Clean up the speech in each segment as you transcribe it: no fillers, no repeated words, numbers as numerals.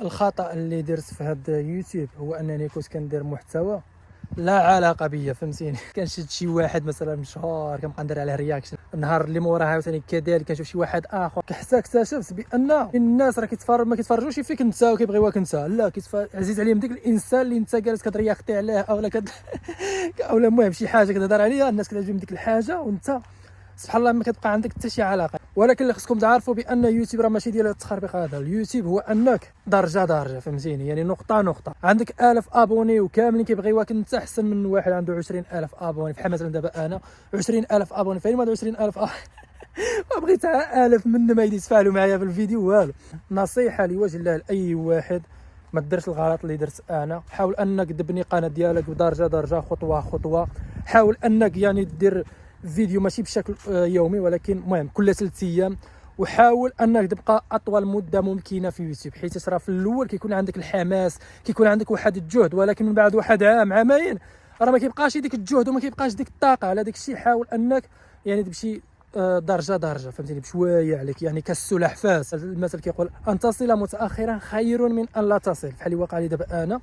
الخطأ اللي درت في هذا يوتيوب هو انني كنت كندير محتوى لا علاقه بيا، فهمتيني. كنشد شي واحد مثلا مشهور كنبقى ندير عليه رياكشن، النهار اللي موراه عاوتاني كذلك كنشوف شي واحد اخر، حتى اكتشفت بان الناس راه ما كيتفرجوش فيك انت وكيبغيوك انت، لا عزيز عليهم ديك الانسان اللي انت جالس كترياكتي عليه اولا اولا المهم شي حاجه كتهضر عليها، الناس كتعجبهم ديك الحاجه وانت سبحان الله ما كتبقى عندك حتى شي علاقه. ولكن اللي خصكم تعرفوا بان يوتيوب راه ماشي ديال التخربيق هذا، اليوتيوب هو انك درجه فهمتيني، يعني نقطه عندك 1000 ابوني وكاملين كيبغيوك انت احسن من واحد عنده 20000 ابوني. بحال مثلا دابا انا 20000 ابوني، فين هاد 20000 بغيت 1000 من ما يتفاعلوا معايا في الفيديو والو. نصيحه لوجه الله لاي واحد، ما ديرش الغلط اللي درت انا. حاول انك تبني قناه ديالك درجه خطوه. حاول انك يعني دير فيديو ماشي بشكل يومي، ولكن المهم كل 3 ايام. وحاول انك تبقى اطول مده ممكنه في يوتيوب، حيت راه في الاول كيكون عندك الحماس، كيكون عندك واحد الجهد، ولكن من بعد واحد عامين راه ما كيبقاش ديك الجهد وما كيبقاش ديك الطاقه على داك الشيء. حاول انك يعني تمشي درجه فهمتيني، بشويه عليك، يعني كالسلاح فاس. المثل كيقول ان تصل متاخرا خير من ان لا تصل. بحال اللي وقع لي دابا انا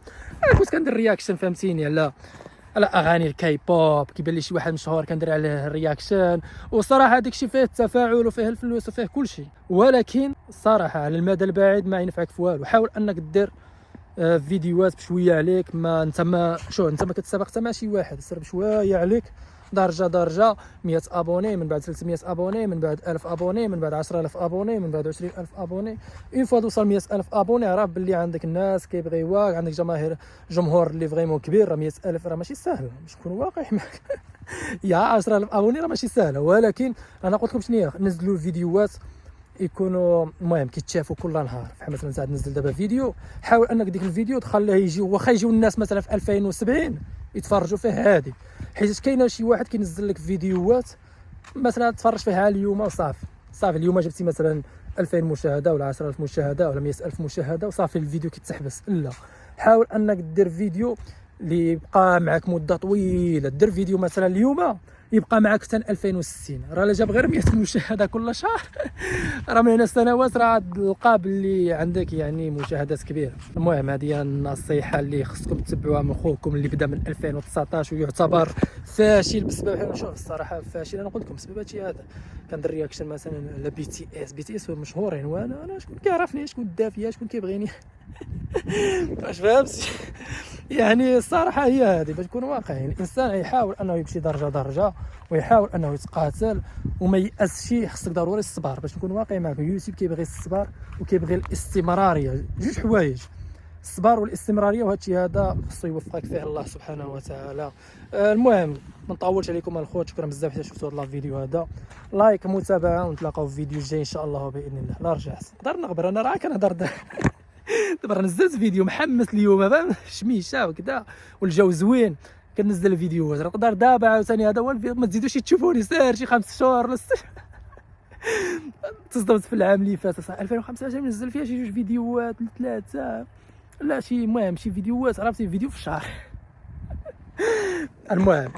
كنت كندير رياكشن فهمتيني على اغاني الكاي بوب، كيبان لي شي واحد مشهور كندير عليه الرياكشن، وصراحه داك الشيء فيه التفاعل وفيه الفلوس وفيه كل شيء، ولكن الصراحه على المدى البعيد ما ينفعك في والو. حاول انك دير فيديوهات بشويه عليك، ما انت ما كتسابق حتى مع شي واحد، سير بشويه عليك، درجه 100 ابوني، من بعد 300 ابوني، من بعد 1000 ابوني، من بعد 10000 ابوني، من بعد 20000 ابوني. اون فوا توصل 100000 ابوني عرف باللي عندك الناس كيبغيوك، عندك جمهور اللي فريمون كبير. راه 100000 راه ماشي سهله، باش نكون واقع معك. يا 10000 ابوني راه ماشي سهله، ولكن انا قلت لكم شنو نزلوا الفيديوهات يكونوا المهم كيتشافوا كل نهار. بحال مثلا ساعه نزل دابا فيديو، حاول انك ديك الفيديو تخليه يجي، واخا يجيو الناس مثلا في 2070 يتفرجوا فيه عادي، حيت كاينه شي واحد كينزل لك فيديوهات مثلا تفرج فيها اليوم وصافي. اليوم جبتي مثلا 2000 مشاهده ولا 10000 مشاهده ولا 100000 مشاهده وصافي الفيديو كيتحبس. لا، حاول انك دير فيديو اللي يبقى معك مده طويله. دير فيديو مثلا اليوم يبقى معك حتى 2060، راه الا جاب غير 100 مشاهده كل شهر راه من هنا السنوات راه تلقى باللي عندك يعني مشاهدات كبيره. المهم هذه النصيحه اللي خصكم تتبعوها من خوكم اللي بدا من 2019 ويعتبر فاشل بسبب، شوف الصراحه فاشل. انا قلت لكم بسبب هادشي هذا. كندير رياكشن مثلا على بي تي اس مشهورين، وانا شكون كيعرفني، شكون دا فيا، شكون كيبغيني. واش فهمتي؟ يعني الصراحه هي هذه، باش نكون واقعيين. الانسان يحاول انه يمشي درجه ويحاول انه يتقاتل وما يأسش. خصك ضروري الصبر، باش نكون واقعي معكم. يوتيوب كيبغي الصبر وكيبغي الاستمراريه، جوج حوايج، الصبر والاستمراريه، وهذا الشيء هذا خصو يوفقك فيه الله سبحانه وتعالى. المهم ما نطولش عليكم الخوت، شكرا بزاف حتى شفتوا هذا الفيديو هذا. لايك، متابعه، ونتلاقاو في فيديو جاي ان شاء الله باذن الله. لا رجع احسن نقدر نغبر، انا راه كنهضر دابا نزلت فيديو محمس اليوم، فاهم، شميشه وكذا والجو زوين، كنزل الفيديوهات. نقدر دابا عاوتاني هذا هو ما تزيدوش تشوفوني سير شي 5 شهور ولا 6. تصدمت في العام اللي فات 2015 نزل فيها شي 2 فيديوهات 3، لا شي المهم شي فيديوهات، عرفتي فيديو في الشهر. المهم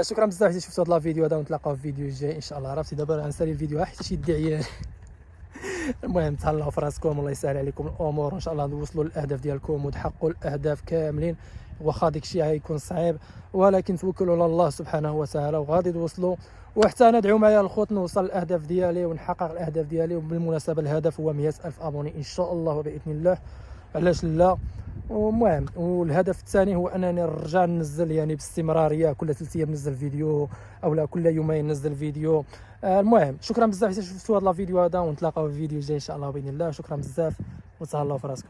شكرا بزاف اللي شفتوا هذا الفيديو هذا، ونتلاقاو في فيديو جاي ان شاء الله. عرفتي دابا غنسالي الفيديو حتى شي عيان. المهم تهلاو في راسكم، الله يسهل عليكم الامور، وان شاء الله توصلوا للاهداف ديالكم وتحققوا الاهداف كاملين. واخا داك الشيء غيكون صعيب، ولكن توكلوا على الله سبحانه وتعالى وغادي توصلوا. وحتى انا ادعوا معايا الخوت نوصل الاهداف ديالي ونحقق الاهداف ديالي. وبالمناسبه الهدف هو 100000 ابوني ان شاء الله باذن الله، علاش لا. المهم والهدف الثاني هو انني نرجع ننزل يعني باستمراريه، كل 3 ايام ننزل فيديو او لا كل يومين ننزل فيديو. المهم شكرا بزاف حتى شفتوا هذا الفيديو هذا، ونتلاقاو في فيديو جاي ان شاء الله باذن الله. شكرا بزاف وتهلاو في راسكم.